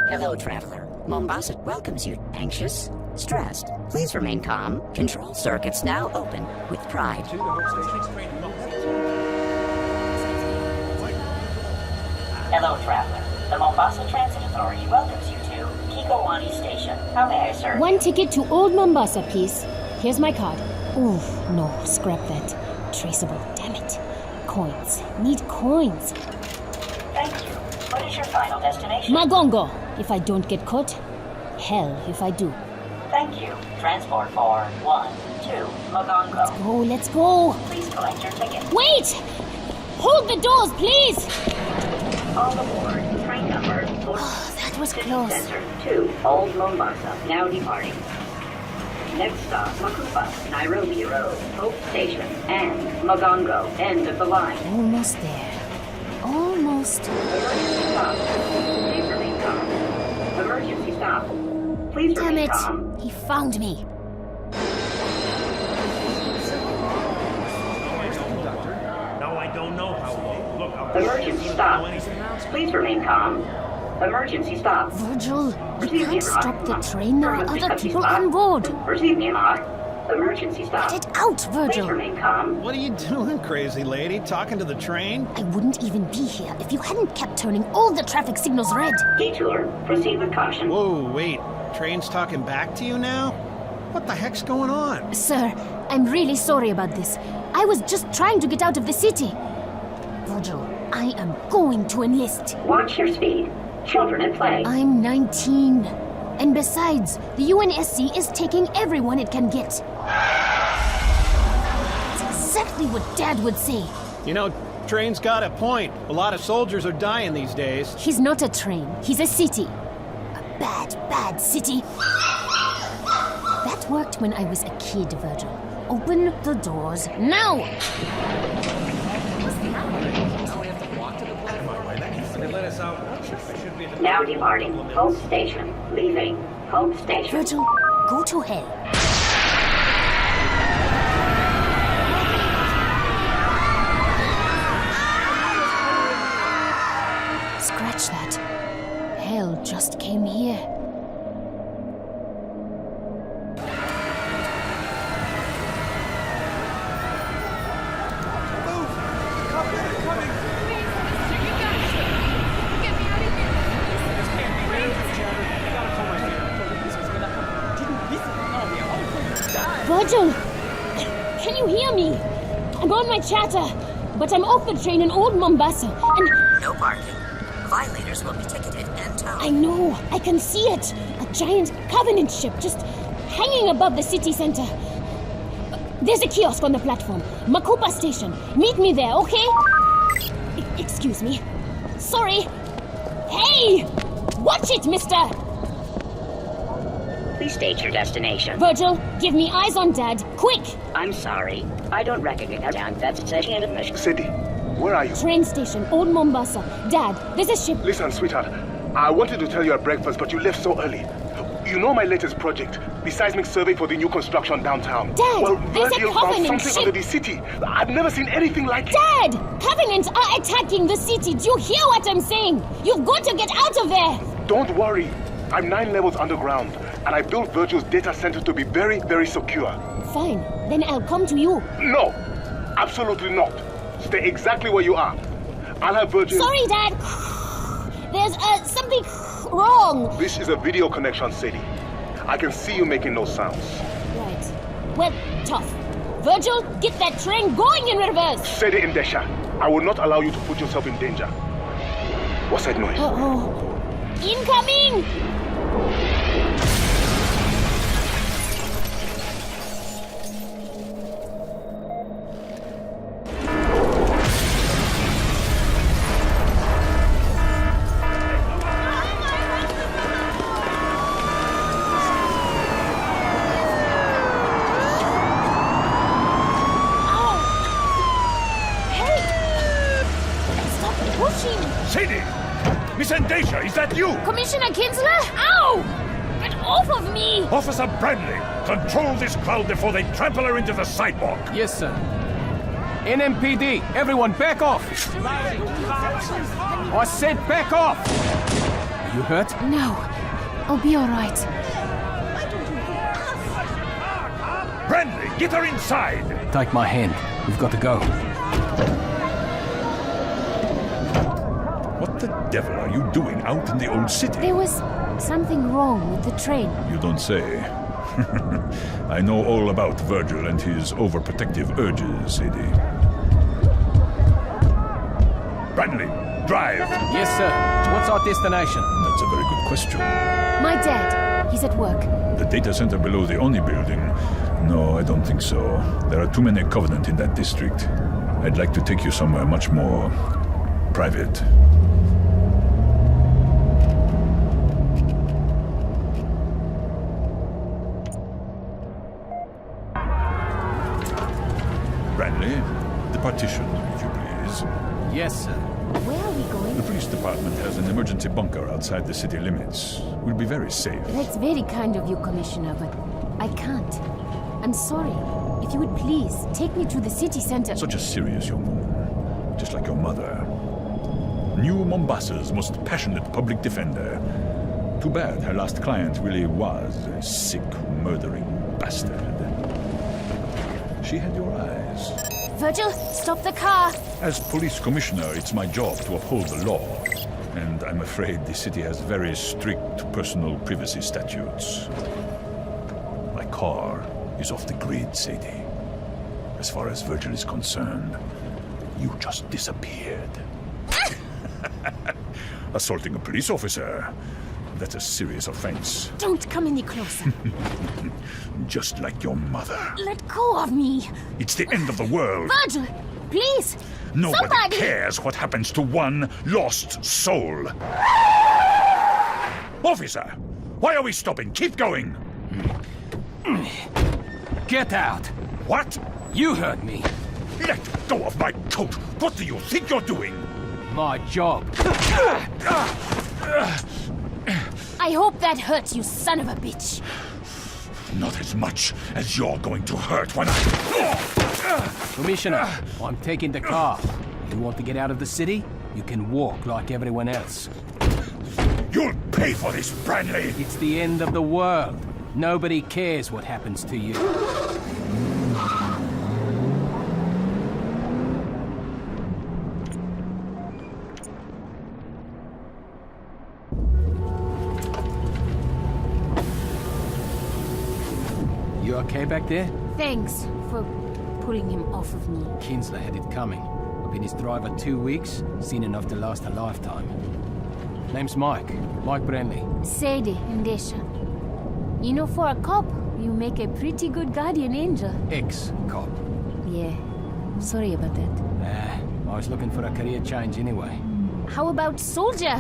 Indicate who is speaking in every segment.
Speaker 1: Hello, traveler. Mombasa welcomes you. Anxious? Stressed? Please remain calm. Control circuits now open with pride. Hello, traveler. The Mombasa Transit Authority welcomes you to Kikowani Station. How may I serve?
Speaker 2: One ticket to Old Mombasa, please. Here's my card. Ooh, no, scrap that. Traceable, damn it. Coins. Need coins.
Speaker 1: Thank you. What is your final destination?
Speaker 2: Magongo, if I don't get caught. Hell, if I do.
Speaker 1: Thank you. Transport for 1 to Magongo.
Speaker 2: Oh, let's go.
Speaker 1: Please collect your ticket.
Speaker 2: Wait! Hold the doors, please!
Speaker 1: All aboard. Train number 4.
Speaker 2: That was
Speaker 1: City
Speaker 2: close.
Speaker 1: Center to Old Mombasa. Now departing. Next stop, Makupa, Nairobi Road, Hope Station, and Magongo, end of the line.
Speaker 2: Almost there. Almost.
Speaker 1: Emergency stop. Please remain calm. Emergency stop. Please
Speaker 2: Damn
Speaker 1: remain
Speaker 2: it!
Speaker 1: calm.
Speaker 2: He found me.
Speaker 3: No, I don't know how long. Look,
Speaker 1: Emergency stop. Please remain calm. Emergency stop.
Speaker 2: Virgil, we
Speaker 1: Receive
Speaker 2: can't
Speaker 1: Myanmar.
Speaker 2: stop the train. There are other
Speaker 1: Emergency
Speaker 2: people
Speaker 1: stop.
Speaker 2: on board.
Speaker 1: Receive Myanmar. Emergency stop.
Speaker 2: Get it out,
Speaker 1: Please
Speaker 2: Virgil.
Speaker 1: remain calm.
Speaker 4: What are you doing, crazy lady? Talking to the train?
Speaker 2: I wouldn't even be here if you hadn't kept turning all the traffic signals red.
Speaker 1: Detour. Proceed with caution.
Speaker 4: Whoa, wait. Train's talking back to you now? What the heck's going on?
Speaker 2: Sir, I'm really sorry about this. I was just trying to get out of the city. Virgil, I am going to enlist.
Speaker 1: Watch your speed. Children at play.
Speaker 2: I'm 19. And besides, the UNSC is taking everyone it can get. That's exactly what Dad would say.
Speaker 4: You know, train's got a point. A lot of soldiers are dying these days.
Speaker 2: He's not a train, he's a city. A bad, bad city. That worked when I was a kid, Virgil. Open the doors now!
Speaker 1: Now departing. Hope Station. Leaving. Hope Station.
Speaker 2: Virgil, go to hell. Scratch that. Hell just came here. Virgil! Can you hear me? I'm on my chatter, but I'm off the train in Old Mombasa, and
Speaker 1: No parking. Violators will be ticketed and towed.
Speaker 2: I know, I can see it. A giant Covenant ship just hanging above the city center. There's a kiosk on the platform. Makupa Station. Meet me there, okay? Excuse me. Sorry. Hey! Watch it, mister!
Speaker 1: Please state your destination.
Speaker 2: Virgil, give me eyes on Dad. Quick!
Speaker 1: I'm sorry. I don't recognize that station admission.
Speaker 5: Sadie, where are you?
Speaker 2: Train station, Old Mombasa. Dad, there's a ship.
Speaker 5: Listen, sweetheart. I wanted to tell you at breakfast, but you left so early. You know my latest project, the seismic survey for the new construction downtown.
Speaker 2: Dad,
Speaker 5: well,
Speaker 2: there's a
Speaker 5: Virgil found
Speaker 2: Covenant
Speaker 5: something
Speaker 2: ship.
Speaker 5: under the city. I've never seen anything like it.
Speaker 2: Dad! Covenants are attacking the city. Do you hear what I'm saying? You've got to get out of there!
Speaker 5: Don't worry. I'm 9 levels underground, and I built Virgil's data center to be very, very secure.
Speaker 2: Fine, then I'll come to you.
Speaker 5: No, absolutely not. Stay exactly where you are. I'll have Virgil...
Speaker 2: Sorry, Dad. There's something wrong.
Speaker 5: This is a video connection, Sadie. I can see you making no sounds.
Speaker 2: Right. Well, tough. Virgil, get that train going in reverse.
Speaker 5: Sadie Indesha, I will not allow you to put yourself in danger. What's that noise?
Speaker 2: Uh-oh. Incoming!
Speaker 3: Sadie! Miss Endesha, is that you?
Speaker 2: Commissioner Kinsler? Ow! Get off of me!
Speaker 3: Officer Bradley, control this crowd before they trample her into the sidewalk.
Speaker 6: Yes, sir. NMPD, everyone back off! I said back off! You hurt?
Speaker 2: No. I'll be alright.
Speaker 3: Bradley, get her inside!
Speaker 6: Take my hand. We've got to go.
Speaker 3: What the devil are you doing out in the old city?
Speaker 2: There was something wrong with the train.
Speaker 3: You don't say. I know all about Virgil and his overprotective urges, Sadie. Bradley, drive!
Speaker 6: Yes, sir. What's our destination?
Speaker 3: That's a very good question.
Speaker 2: My dad. He's at work.
Speaker 3: The data center below the Oni building? No, I don't think so. There are too many Covenant in that district. I'd like to take you somewhere much more private. Bradley, the partition, if you please.
Speaker 6: Yes, sir.
Speaker 2: Where are we going?
Speaker 3: The police department has an emergency bunker outside the city limits. We'll be very safe.
Speaker 2: That's very kind of you, Commissioner, but I can't. I'm sorry. If you would please, take me to the city center.
Speaker 3: Such a serious young woman, just like your mother. New Mombasa's most passionate public defender. Too bad her last client really was a sick, murdering bastard. She had your eyes.
Speaker 2: Virgil, stop the car!
Speaker 3: As police commissioner, it's my job to uphold the law. And I'm afraid the city has very strict personal privacy statutes. My car is off the grid, Sadie. As far as Virgil is concerned, you just disappeared. Assaulting a police officer. That's a serious offense.
Speaker 2: Don't come any closer.
Speaker 3: Just like your mother.
Speaker 2: Let go of me.
Speaker 3: It's the end of the world.
Speaker 2: Virgil, please.
Speaker 3: Nobody
Speaker 2: Somebody.
Speaker 3: cares what happens to one lost soul. Officer, why are we stopping? Keep going.
Speaker 6: Get out!
Speaker 3: What?
Speaker 6: You heard me.
Speaker 3: Let go of my coat. What do you think you're doing?
Speaker 6: My job.
Speaker 2: I hope that hurts, you son of a bitch.
Speaker 3: Not as much as you're going to hurt when I...
Speaker 6: Commissioner, I'm taking the car. You want to get out of the city? You can walk like everyone else.
Speaker 3: You'll pay for this, Bradley.
Speaker 6: It's the end of the world. Nobody cares what happens to you. You okay back there?
Speaker 2: Thanks for pulling him off of me.
Speaker 6: Kinsler had it coming. I've been his driver 2 weeks, seen enough to last a lifetime. Name's Mike. Mike Brenly.
Speaker 2: Sadie Ndesha. You know, for a cop, you make a pretty good guardian angel.
Speaker 6: Ex-cop.
Speaker 2: Yeah. Sorry about that.
Speaker 6: I was looking for a career change anyway.
Speaker 2: How about soldier?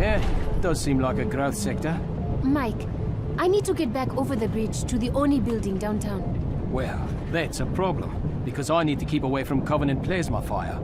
Speaker 6: Yeah, does seem like a growth sector.
Speaker 2: Mike, I need to get back over the bridge to the Oni building downtown.
Speaker 6: Well, that's a problem, because I need to keep away from Covenant plasma fire.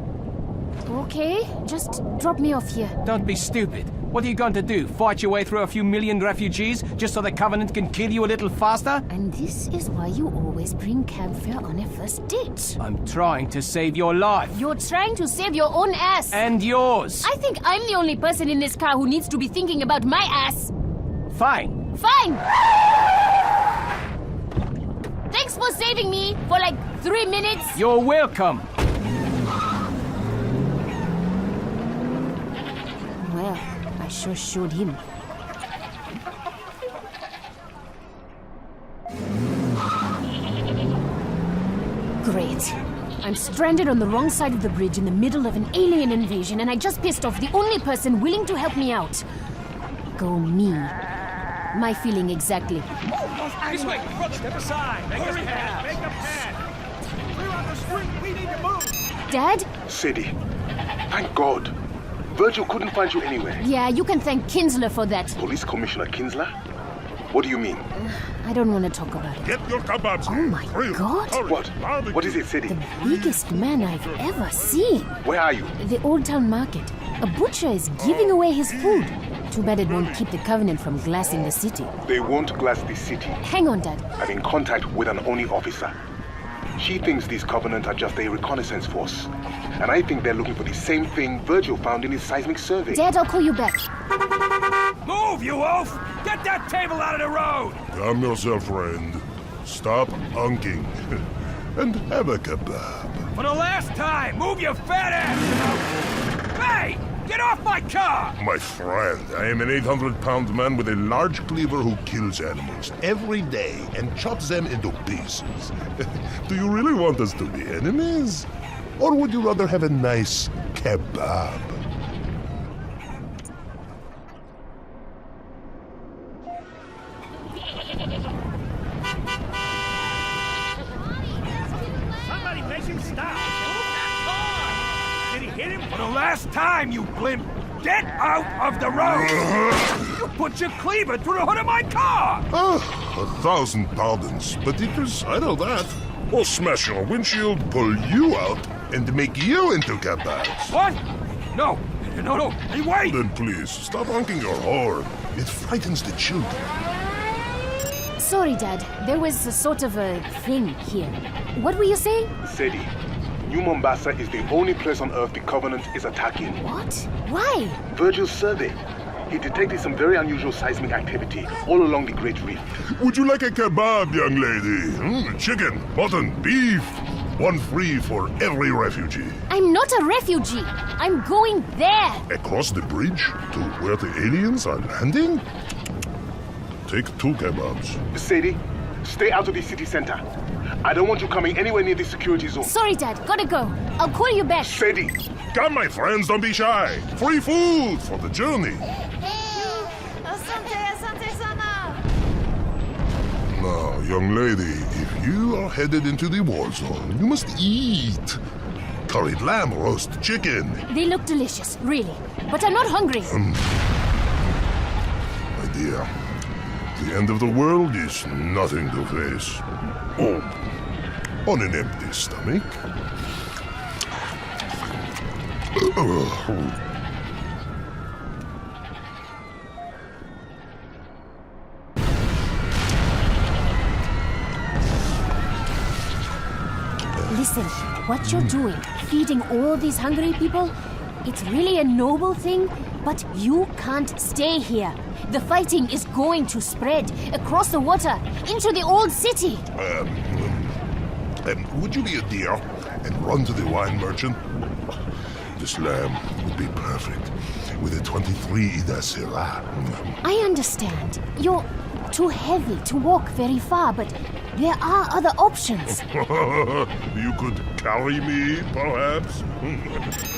Speaker 2: Okay, just drop me off here.
Speaker 6: Don't be stupid. What are you going to do? Fight your way through a few million refugees just so the Covenant can kill you a little faster?
Speaker 2: And this is why you always bring campfire on a first date.
Speaker 6: I'm trying to save your life.
Speaker 2: You're trying to save your own ass.
Speaker 6: And yours.
Speaker 2: I think I'm the only person in this car who needs to be thinking about my ass.
Speaker 6: Fine.
Speaker 2: Fine! Thanks for saving me for like 3 minutes.
Speaker 6: You're welcome.
Speaker 2: Well, I sure showed him. Great. I'm stranded on the wrong side of the bridge in the middle of an alien invasion, and I just pissed off the only person willing to help me out. Go me. My feeling exactly.
Speaker 6: This way, brother. Step aside. Make a pad. Make a pad. Clear out the street. We need to move.
Speaker 2: Dad?
Speaker 5: Sadie, thank God. Virgil couldn't find you anywhere.
Speaker 2: Yeah, you can thank Kinsler for that.
Speaker 5: Police Commissioner Kinsler? What do you mean?
Speaker 2: I don't want to talk about it.
Speaker 3: Get your kebabs.
Speaker 2: Oh my God.
Speaker 5: What? What is it, Sadie?
Speaker 2: The biggest man I've ever seen.
Speaker 5: Where are you?
Speaker 2: The Old Town Market. A butcher is giving away his food. Too bad it won't keep the Covenant from glassing the city.
Speaker 5: They won't glass the city.
Speaker 2: Hang on, Dad.
Speaker 5: I'm in contact with an Oni officer. She thinks these Covenants are just a reconnaissance force. And I think they're looking for the same thing Virgil found in his seismic survey.
Speaker 2: Dad, I'll call you back.
Speaker 7: Move, you wolf! Get that table out of the road!
Speaker 8: Calm yourself, friend. Stop hunking. And have a kebab.
Speaker 7: For the last time, move your fat ass! Hey! Get off my car!
Speaker 8: My friend, I am an 800-pound man with a large cleaver who kills animals every day and chops them into pieces. Do you really want us to be enemies? Or would you rather have a nice kebab?
Speaker 7: Somebody make him stop! Move that car! Did he hit him? For the last time, you blimp! Get out of the road! You put your cleaver through the hood of my car!
Speaker 8: Ah, 1,000 pardons, but it was either that or smash your windshield, pull you out, and make you into kebabs.
Speaker 7: What? No! No! Hey, wait!
Speaker 8: Then please, stop honking your horn. It frightens the children.
Speaker 2: Sorry, Dad. There was a sort of a thing here. What were you saying?
Speaker 5: Sadie, New Mombasa is the only place on Earth the Covenant is attacking.
Speaker 2: What? Why?
Speaker 5: Virgil's survey. He detected some very unusual seismic activity all along the Great Reef.
Speaker 8: Would you like a kebab, young lady? Chicken, mutton, beef. One free for every refugee.
Speaker 2: I'm not a refugee. I'm going there.
Speaker 8: Across the bridge to where the aliens are landing? Take 2 kebabs.
Speaker 5: Sadie, stay out of the city center. I don't want you coming anywhere near the security zone.
Speaker 2: Sorry, Dad. Gotta go. I'll call you back.
Speaker 5: Sadie!
Speaker 8: Come, my friends, don't be shy. Free food for the journey. Now, young lady, if you are headed into the war zone, you must eat. Curried lamb, roast chicken.
Speaker 2: They look delicious, really. But I'm not hungry.
Speaker 8: My dear, the end of the world is nothing to face. Oh, on an empty stomach.
Speaker 2: Listen, what you're doing, feeding all these hungry people, it's really a noble thing, but you can't stay here. The fighting is going to spread across the water into the old city.
Speaker 8: Would you be a dear and run to the wine merchant? This lamb would be perfect with a 23 Ida Syrah.
Speaker 2: I understand. You're too heavy to walk very far, but there are other options.
Speaker 8: You could carry me, perhaps?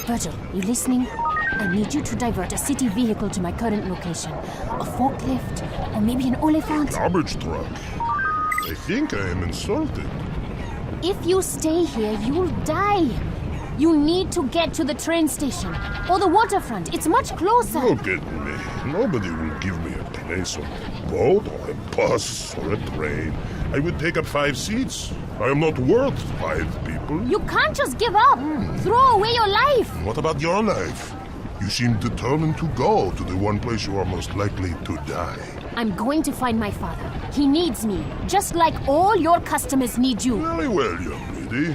Speaker 2: Virgil, you listening? I need you to divert a city vehicle to my current location. A forklift, or maybe an oliphant.
Speaker 8: Garbage truck. I think I am insulted.
Speaker 2: If you stay here, you'll die. You need to get to the train station or the waterfront. It's much closer.
Speaker 8: Look at me. Nobody will give me a place on a boat or a bus or a train. I would take up 5 seats. I am not worth 5 people.
Speaker 2: You can't just give up. Throw away your life.
Speaker 8: What about your life? You seem determined to go to the one place you are most likely to die.
Speaker 2: I'm going to find my father. He needs me, just like all your customers need you.
Speaker 8: Very well, young lady.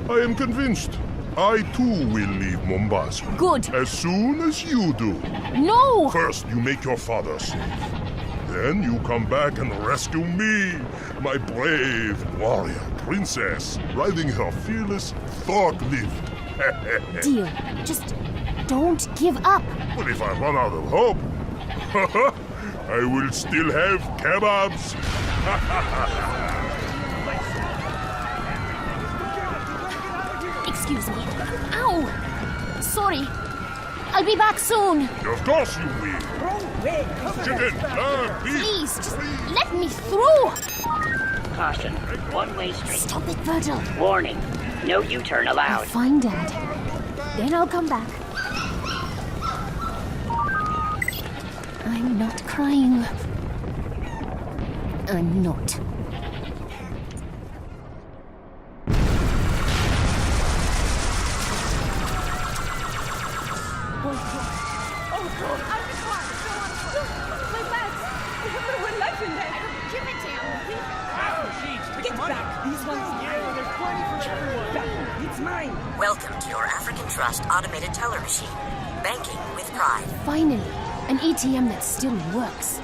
Speaker 8: I am convinced. I too will leave Mombasa.
Speaker 2: Good.
Speaker 8: As soon as you do.
Speaker 2: No!
Speaker 8: First, you make your father safe. Then you come back and rescue me, my brave warrior princess, riding her fearless forklift.
Speaker 2: Deal. Just don't give up.
Speaker 8: But if I run out of hope, I will still have kebabs.
Speaker 2: Excuse me. Ow! Sorry. I'll be back soon.
Speaker 8: Of course you will. Chicken, beef.
Speaker 2: Please, just let me through.
Speaker 1: Caution. One-way street.
Speaker 2: Stop it, Virgil.
Speaker 1: Warning. No U-turn
Speaker 2: I'll
Speaker 1: allowed.
Speaker 2: find Dad. Then I'll come back. I'm not crying. I'm not.
Speaker 7: Get back! These ones...
Speaker 9: Welcome to your African Trust automated teller machine. Banking with pride.
Speaker 2: Finally, an ATM that still works.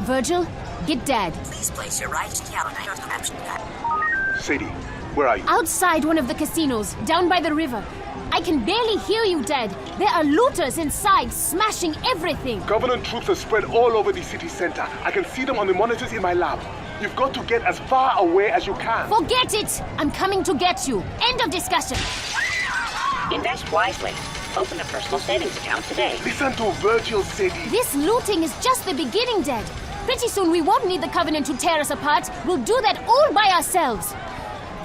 Speaker 2: Virgil, get Dad.
Speaker 9: Please place your right account on your caption pad.
Speaker 5: Sadie, where are you?
Speaker 2: Outside one of the casinos, down by the river. I can barely hear you, Dad. There are looters inside, smashing everything.
Speaker 5: Covenant troops are spread all over the city center. I can see them on the monitors in my lab. You've got to get as far away as you can.
Speaker 2: Forget it! I'm coming to get you. End of discussion.
Speaker 1: Invest wisely. Open a personal savings account today.
Speaker 5: Listen to Virgil, Sadie.
Speaker 2: This looting is just the beginning, Dad. Pretty soon we won't need the Covenant to tear us apart. We'll do that all by ourselves.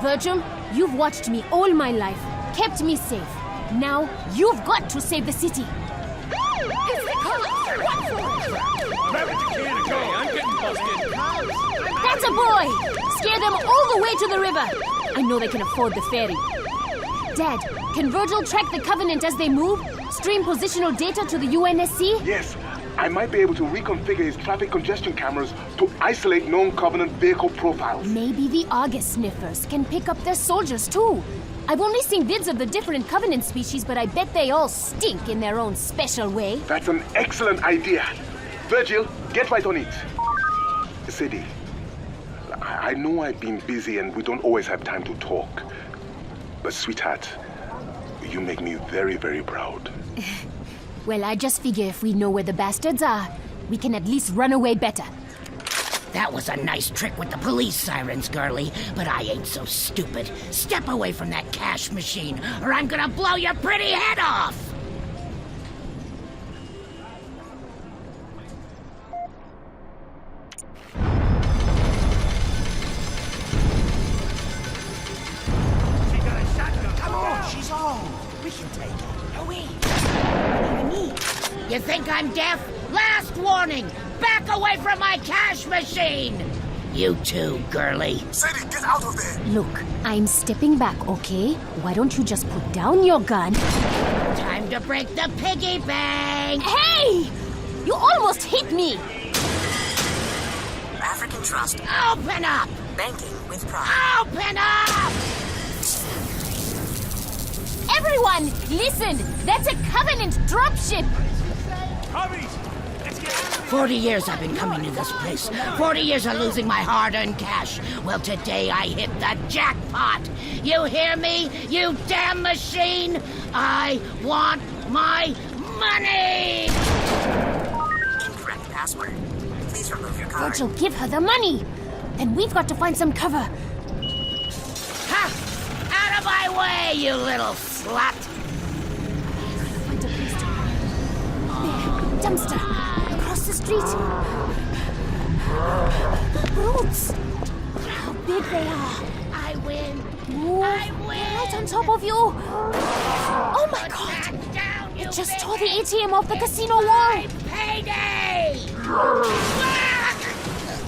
Speaker 2: Virgil, you've watched me all my life, kept me safe. Now, you've got to save the city.
Speaker 7: Grab it, you can't go. I'm getting busted.
Speaker 2: That's a boy! Scare them all the way to the river. I know they can afford the ferry. Dad, can Virgil track the Covenant as they move? Stream positional data to the UNSC?
Speaker 5: Yes, I might be able to reconfigure his traffic congestion cameras to isolate known Covenant vehicle profiles.
Speaker 2: Maybe the August sniffers can pick up their soldiers too. I've only seen vids of the different Covenant species, but I bet they all stink in their own special way.
Speaker 5: That's an excellent idea. Virgil, get right on it. Sadie, I know I've been busy and we don't always have time to talk. But sweetheart, you make me very, very proud.
Speaker 2: Well, I just figure if we know where the bastards are, we can at least run away better.
Speaker 10: That was a nice trick with the police sirens, girlie, but I ain't so stupid. Step away from that cash machine, or I'm gonna blow your pretty head off!
Speaker 7: She got a shotgun. Come on.
Speaker 10: She's home. We can take her. No, wait. Me. You think I'm deaf? Last warning! Back away from my cash machine! You too, girlie.
Speaker 8: Sadie, get out of there!
Speaker 2: Look, I'm stepping back, okay? Why don't you just put down your gun?
Speaker 10: Time to break the piggy bank!
Speaker 2: Hey! You almost hit me!
Speaker 9: African Trust.
Speaker 10: Open up!
Speaker 9: Banking with pride.
Speaker 10: Open up!
Speaker 2: Everyone, listen! That's a Covenant dropship!
Speaker 7: Hobbies. Let's get out of
Speaker 10: 40 years I've been coming to this place. 40 years of losing my hard-earned cash. Well, today I hit the jackpot. You hear me, you damn machine? I want my money!
Speaker 9: Incorrect password. Please remove your card.
Speaker 2: Virgil, give her the money! Then we've got to find some cover.
Speaker 10: Ha! Out of my way, you little slut!
Speaker 2: Find a place to There, dumpster. Across the street. Brutes! How big they are.
Speaker 10: I win!
Speaker 2: Move.
Speaker 10: I win!
Speaker 2: Right on top of you. Oh my god!
Speaker 10: Down, you
Speaker 2: It just
Speaker 10: big
Speaker 2: tore the ATM off the casino wall.
Speaker 10: payday!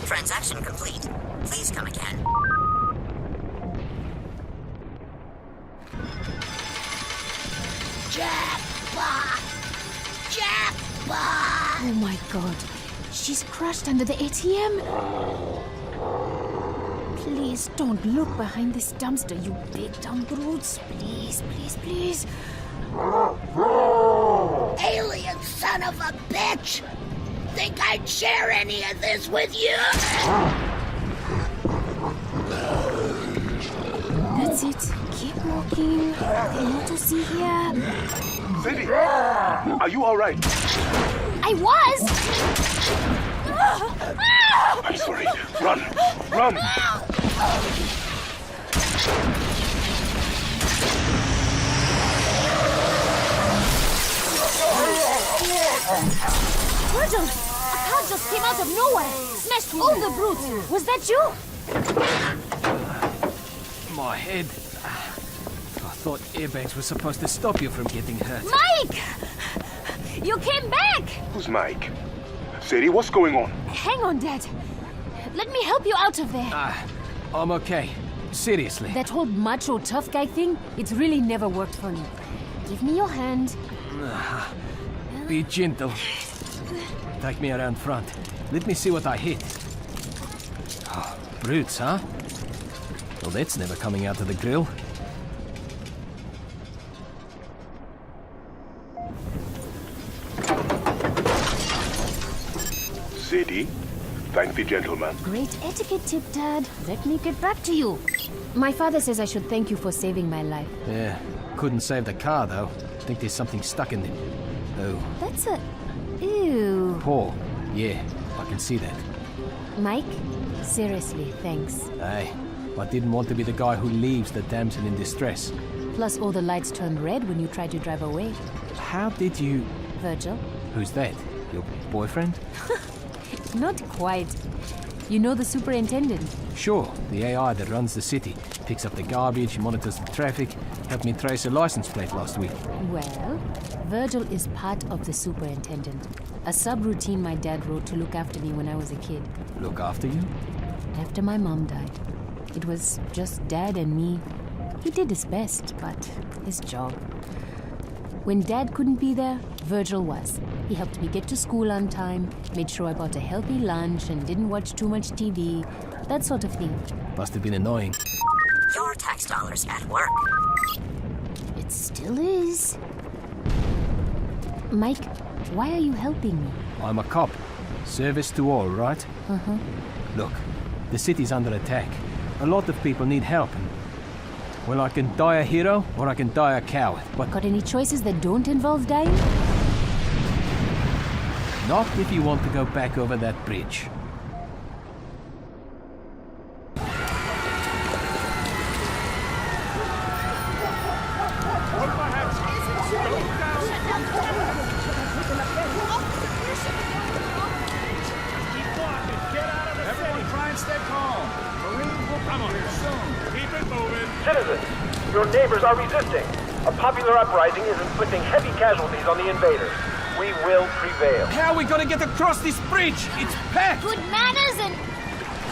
Speaker 9: Transaction complete. Please come again.
Speaker 10: Jackpot! Jackpot!
Speaker 2: Oh my god. She's crushed under the ATM. Please don't look behind this dumpster, you big dumb brutes. Please, please, please.
Speaker 10: Alien son of a bitch! Think I'd share any of this with you?
Speaker 2: That's it. Keep walking. Nothing more to see here.
Speaker 5: Sadie, are you all right?
Speaker 2: I was!
Speaker 5: I'm sorry. Run! Run!
Speaker 2: Virgil! A car just came out of nowhere! Smashed all the brutes! Was that you?
Speaker 6: My head. I thought airbags were supposed to stop you from getting hurt.
Speaker 2: Mike! You came back!
Speaker 5: Who's Mike? Sadie, what's going on?
Speaker 2: Hang on, Dad. Let me help you out of there.
Speaker 6: I'm okay. Seriously.
Speaker 2: That whole macho tough guy thing, it's really never worked for me. Give me your hand.
Speaker 6: Be gentle. Take me around front. Let me see what I hit. Oh, brutes, huh? Well, that's never coming out of the grill.
Speaker 5: Sadie, thank the gentleman.
Speaker 2: Great etiquette tip, Dad. Let me get back to you. My father says I should thank you for saving my life.
Speaker 6: Yeah, couldn't save the car, though. Think there's something stuck in it. Oh.
Speaker 2: That's a... Ew.
Speaker 6: Paul. Yeah, I can see that.
Speaker 2: Mike, seriously, thanks.
Speaker 6: Hey, I didn't want to be the guy who leaves the damsel in distress.
Speaker 2: Plus all the lights turned red when you tried to drive away.
Speaker 6: How did you...
Speaker 2: Virgil?
Speaker 6: Who's that? Your boyfriend?
Speaker 2: Not quite. You know the superintendent?
Speaker 6: Sure, the AI that runs the city. Picks up the garbage, monitors the traffic, helped me trace a license plate last week.
Speaker 2: Well, Virgil is part of the superintendent. A subroutine my dad wrote to look after me when I was a kid.
Speaker 6: Look after you?
Speaker 2: After my mom died. It was just Dad and me. He did his best, but his job. When Dad couldn't be there, Virgil was. He helped me get to school on time, made sure I bought a healthy lunch and didn't watch too much TV, that sort of thing.
Speaker 6: Must have been annoying.
Speaker 9: Your tax dollars at work.
Speaker 2: It still is. Mike, why are you helping me?
Speaker 6: I'm a cop. Service to all, right?
Speaker 2: Uh-huh.
Speaker 6: Look, the city's under attack. A lot of people need help. And, well, I can die a hero or I can die a coward. But
Speaker 2: Got any choices that don't involve dying?
Speaker 6: not if you want to go back over that bridge.
Speaker 7: Everyone try and stay calm. Marines will come here soon. Keep it moving.
Speaker 11: Citizens, your neighbors are resisting. A popular uprising is inflicting heavy casualties on the invaders. We will prevail.
Speaker 6: How are we gonna get across this bridge? It's packed!
Speaker 2: Good manners and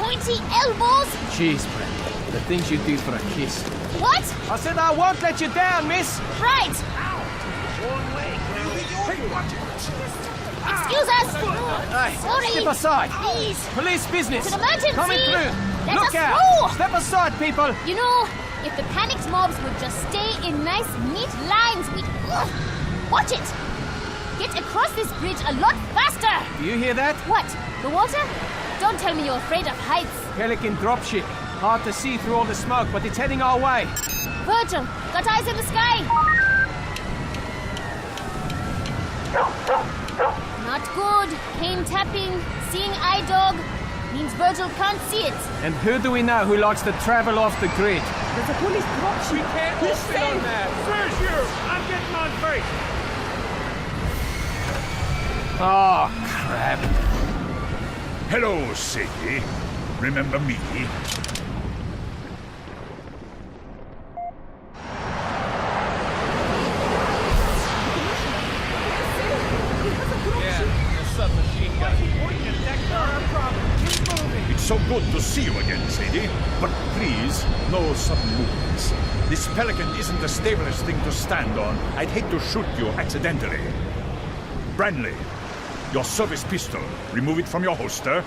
Speaker 2: pointy elbows?
Speaker 6: Jeez, Brent. The things you do for a kiss.
Speaker 2: What?
Speaker 6: I said I won't let you down, miss!
Speaker 2: Right! Excuse us!
Speaker 6: Hey,
Speaker 2: Sorry!
Speaker 6: step aside!
Speaker 2: Please!
Speaker 6: Police business!
Speaker 2: It's an emergency!
Speaker 6: Coming through!
Speaker 2: Let
Speaker 6: Look
Speaker 2: us
Speaker 6: out!
Speaker 2: through!
Speaker 6: Step aside, people!
Speaker 2: You know, if the panicked mobs would just stay in nice, neat lines, we'd... Ugh. Watch it! Get across this bridge a lot faster!
Speaker 6: Do you hear that?
Speaker 2: What? The water? Don't tell me you're afraid of heights.
Speaker 6: Pelican dropship. Hard to see through all the smoke, but it's heading our way.
Speaker 2: Virgil, got eyes in the sky! Not good. Cane tapping, seeing eye dog. Means Virgil can't see it.
Speaker 6: And who do we know who likes to travel off the grid?
Speaker 7: There's a police dropship. We can't open on that. Where's you? I'm getting on face.
Speaker 6: Oh, crap.
Speaker 3: Hello, Sadie. Remember me? It's so good to see you again, Sadie. But please, no sudden movements. This Pelican isn't the stablest thing to stand on. I'd hate to shoot you accidentally. Branley, your service pistol. Remove it from your holster.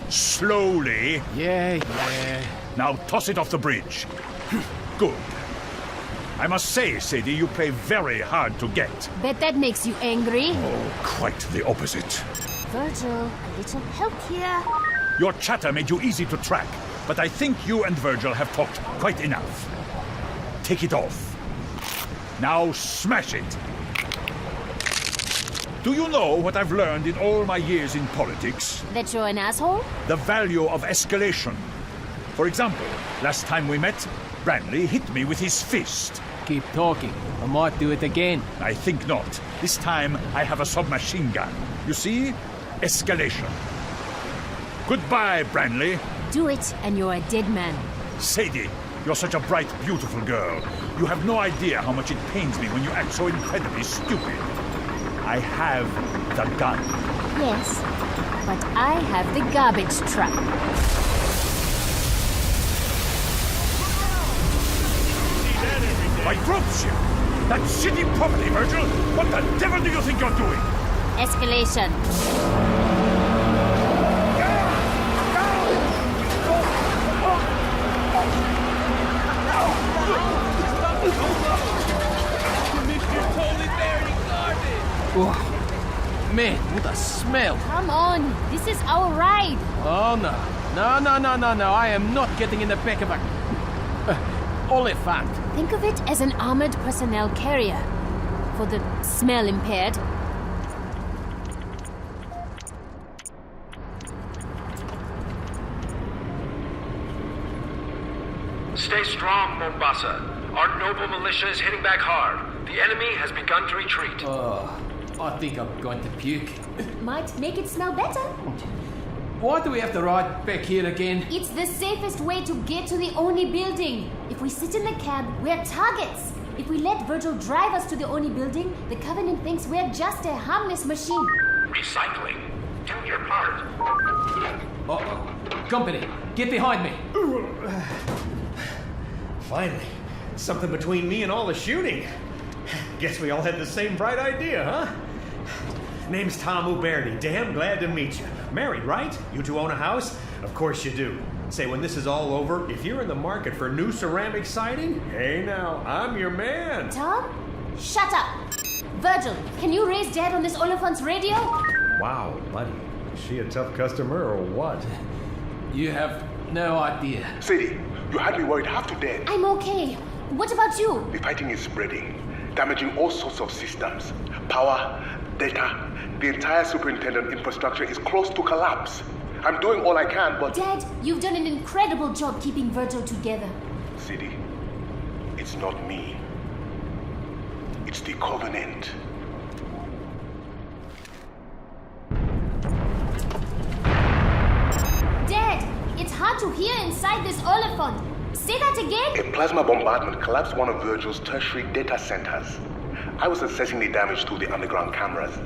Speaker 3: Slowly.
Speaker 6: Yeah.
Speaker 3: Now toss it off the bridge. Good. I must say, Sadie, you play very hard to get.
Speaker 2: Bet that makes you angry.
Speaker 3: Oh, quite the opposite.
Speaker 2: Virgil, a little help here.
Speaker 3: Your chatter made you easy to track, but I think you and Virgil have talked quite enough. Take it off. Now smash it. Do you know what I've learned in all my years in politics?
Speaker 2: That you're an asshole?
Speaker 3: The value of escalation. For example, last time we met, Branley hit me with his fist.
Speaker 6: Keep talking. I might do it again.
Speaker 3: I think not. This time I have a submachine gun. You see? Escalation. Goodbye, Branley.
Speaker 2: Do it and you're a dead man.
Speaker 3: Sadie, you're such a bright, beautiful girl. You have no idea how much it pains me when you act so incredibly stupid. I have the gun.
Speaker 2: Yes, but I have the garbage truck.
Speaker 3: My dropship! That city property, Virgil! What the devil do you think you're doing?
Speaker 2: Escalation.
Speaker 6: Oh, man, what a smell.
Speaker 2: Come on, this is our ride.
Speaker 6: Oh, no. No. I am not getting in the back of a... Oliphant.
Speaker 2: Think of it as an armored personnel carrier. For the smell impaired.
Speaker 11: Stay strong, Mombasa. Our noble militia is hitting back hard. The enemy has begun to retreat.
Speaker 6: Oh, I think I'm going to puke.
Speaker 2: Might make it smell better.
Speaker 6: Why do we have to ride back here again?
Speaker 2: It's the safest way to get to the Oni building. If we sit in the cab, we're targets. If we let Virgil drive us to the Oni building, the Covenant thinks we're just a harmless machine.
Speaker 11: Recycling. Do your part.
Speaker 6: Uh-oh. Company, get behind me.
Speaker 12: Finally. Something between me and all the shooting. Guess we all had the same bright idea, huh? Name's Tom Uberti. Damn glad to meet you. Married, right? You two own a house? Of course you do. Say, when this is all over, if you're in the market for new ceramic siding, hey now, I'm your man.
Speaker 2: Tom? Shut up! Virgil, can you raise Dad on this Oliphant's radio?
Speaker 12: Wow, buddy. Is she a tough customer or what?
Speaker 6: You have no idea.
Speaker 5: Sadie, you had me worried half to death.
Speaker 2: I'm okay. What about you?
Speaker 5: The fighting is spreading, damaging all sorts of systems. Power, data, the entire superintendent infrastructure is close to collapse. I'm doing all I can, but...
Speaker 2: Dad, you've done an incredible job keeping Virgil together.
Speaker 5: Sadie, it's not me. It's the Covenant.
Speaker 2: Dad, it's hard to hear inside this Oliphant. Say that again?
Speaker 5: A plasma bombardment collapsed one of Virgil's tertiary data centers. I was assessing the damage through the underground cameras,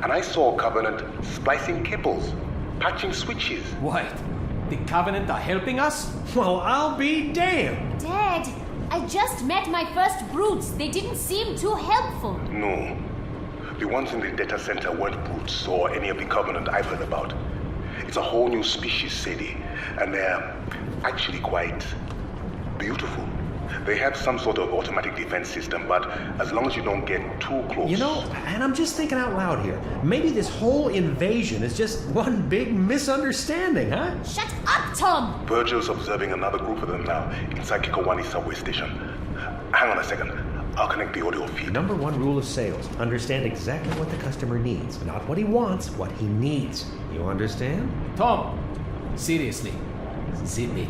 Speaker 5: and I saw Covenant splicing cables, patching switches.
Speaker 6: Wait, the Covenant are helping us?
Speaker 12: Well, I'll be damned.
Speaker 2: Dad, I just met my first brutes. They didn't seem too helpful.
Speaker 5: No. The ones in the data center weren't brutes or any of the Covenant I've heard about. It's a whole new species, Sadie, and they're actually quite beautiful. They have some sort of automatic defense system, but as long as you don't get too close...
Speaker 12: You know, and I'm just thinking out loud here. Maybe this whole invasion is just one big misunderstanding, huh?
Speaker 2: Shut up, Tom!
Speaker 5: Virgil's observing another group of them now inside Kikowani subway station. Hang on a second. I'll connect the audio feed.
Speaker 12: Number one rule of sales. Understand exactly what the customer needs. Not what he wants, what he needs. You understand?
Speaker 6: Tom, seriously, zip it.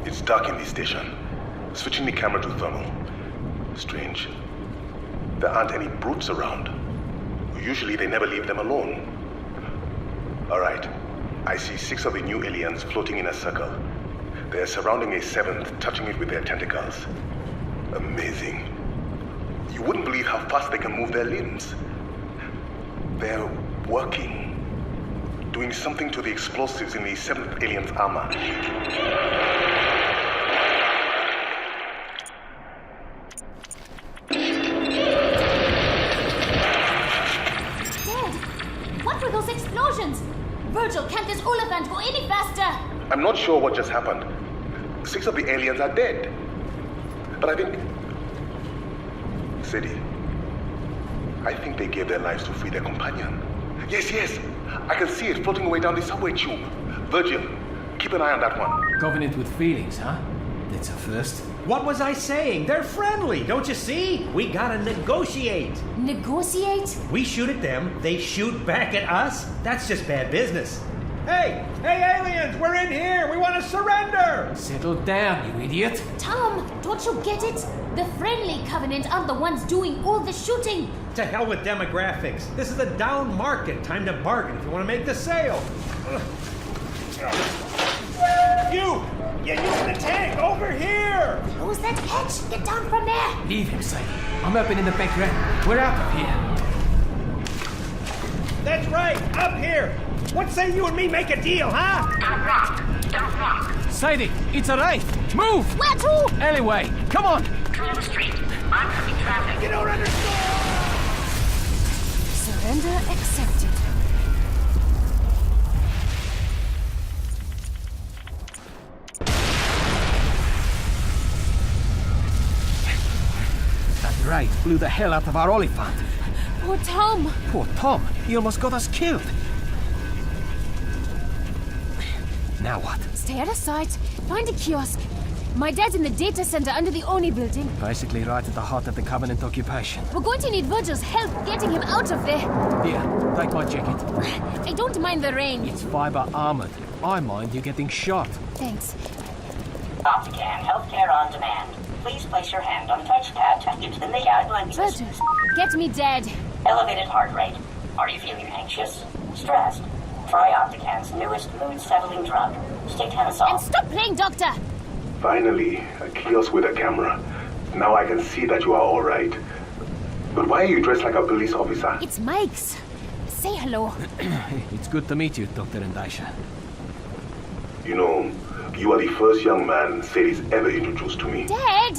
Speaker 5: It's dark in the station. Switching the camera to thermal. Strange. There aren't any brutes around. Usually they never leave them alone. Alright. I see 6 of the new aliens floating in a circle. They're surrounding a 7th, touching it with their tentacles. Amazing. You wouldn't believe how fast they can move their limbs. They're working. Doing something to the explosives in the 7th alien's armor.
Speaker 2: Virgil, can't this Oliphant go any faster?
Speaker 5: I'm not sure what just happened. 6 of the aliens are dead. But I think... Sadie, I think they gave their lives to free their companion. Yes. I can see it floating away down the subway tube. Virgil, keep an eye on that one.
Speaker 6: Covenant with feelings, huh? That's a first.
Speaker 12: What was I saying? They're friendly, don't you see? We gotta negotiate.
Speaker 2: Negotiate?
Speaker 12: We shoot at them, they shoot back at us. That's just bad business. Hey, aliens, we're in here. We want to surrender.
Speaker 6: Settle down, you idiot.
Speaker 2: Tom, don't you get it? The friendly Covenant aren't the ones doing all the shooting.
Speaker 12: To hell with demographics. This is a down market. Time to bargain if you want to make the sale. You in the tank, over here!
Speaker 2: Close that hatch! Get down from there!
Speaker 6: Leave him, Sadie. I'm up and in the background. We're out of here.
Speaker 12: That's right, up here! What say you and me make a deal, huh?
Speaker 9: Don't walk.
Speaker 6: Sadie, it's a raid! Move!
Speaker 2: Where to?
Speaker 6: Alleyway, come on!
Speaker 9: Clear the street. Oncoming traffic.
Speaker 12: You don't understand!
Speaker 2: Surrender accepted.
Speaker 6: That raid blew the hell out of our Oliphant.
Speaker 2: Poor Tom.
Speaker 6: Poor Tom. He almost got us killed. Now what?
Speaker 2: Stay out of sight. Find a kiosk. My dad's in the data center under the Oni building.
Speaker 6: Basically right at the heart of the Covenant occupation.
Speaker 2: We're going to need Virgil's help getting him out of there.
Speaker 6: Here, take my jacket.
Speaker 2: I don't mind the rain.
Speaker 6: It's fiber armored. I mind you getting shot.
Speaker 2: Thanks.
Speaker 1: Optican, healthcare on demand. Please place your hand on touchpad to enter the guidelines.
Speaker 2: Virgil, get me dead.
Speaker 1: Elevated heart rate. Are you feeling anxious? Stressed? Try Optican's newest mood-settling drug, Stetanazol.
Speaker 2: And stop playing doctor!
Speaker 5: Finally, a kiosk with a camera. Now I can see that you are all right. But why are you dressed like a police officer?
Speaker 2: It's Mike's. Say hello.
Speaker 6: It's good to meet you, Dr. Ndasha.
Speaker 5: You know, you are the first young man Sadie's ever introduced to me.
Speaker 2: Dad!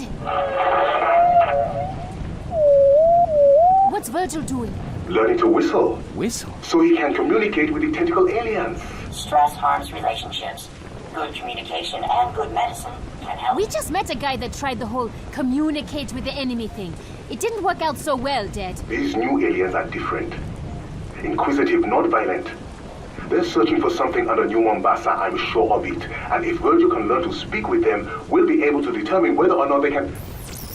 Speaker 2: What's Virgil doing?
Speaker 5: Learning to whistle.
Speaker 6: Whistle?
Speaker 5: So he can communicate with the tentacle aliens.
Speaker 1: Stress harms relationships. Good communication and good medicine can help.
Speaker 2: We just met a guy that tried the whole communicate with the enemy thing. It didn't work out so well, Dad.
Speaker 5: These new aliens are different. Inquisitive, not violent. They're searching for something under New Mombasa, I'm sure of it. And if Virgil can learn to speak with them, we'll be able to determine whether or not they can...